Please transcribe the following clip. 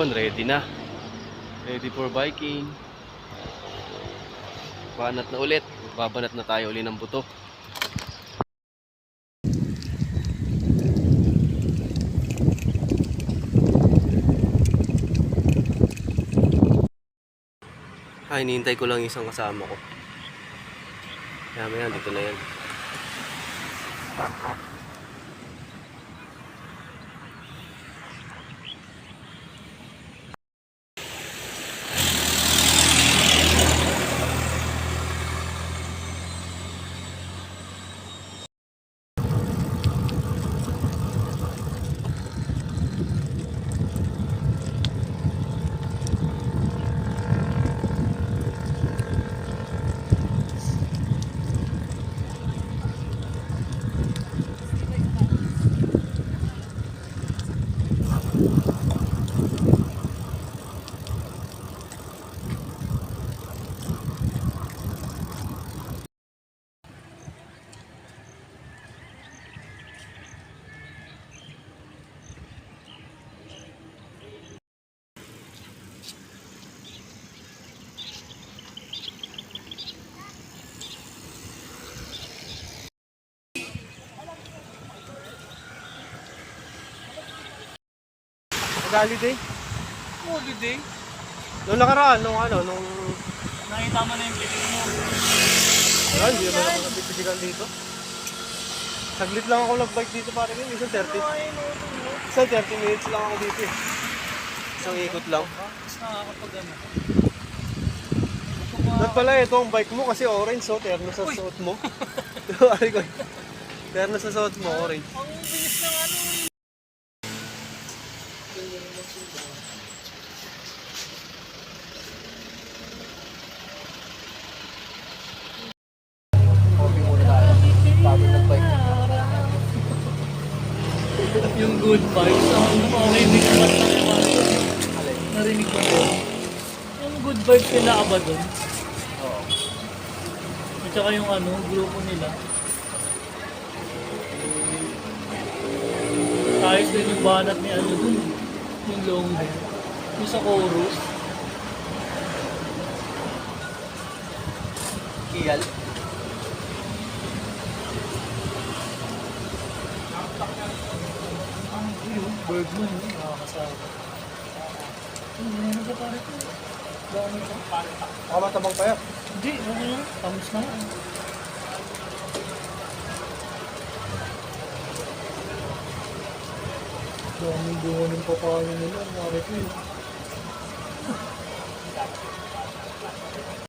Ayun, ready na. Ready for biking. Banat na ulit. Babanat na tayo uli ng buto. Hinihintay ko lang isang kasama ko. Maya dito na yan. Holiday? Holiday? Nung nakaraan, nung Nakita mo na yung piling mo. wala, hindi naman ako napipiligan dito. Saglit lang ako nag-bike dito pare ngayon, isang 30 minutes lang ako dito eh. Isang ikot lang. Tapos nakakapag ano. Dapat pala ito ang bike mo kasi orange, so terno sa suot mo. Pare ko, terno sa suot mo, orange. Ang bilis ng ano. Yung good vibes, narinig ko narinig ko na yung good vibes nila ka ba dun? Oo. At saka yung ano, grupo nila. Ayos din yung banat ni ano dun, yung long hair. Yung sa chorus. Kiyal. Bergman, nakakasama. Ano ba pare ko? Dami ko. Tama tabang pa yan. Hindi, okay lang. Tamis na yan. Daming bunga ng papaya nila. Pare ko yun.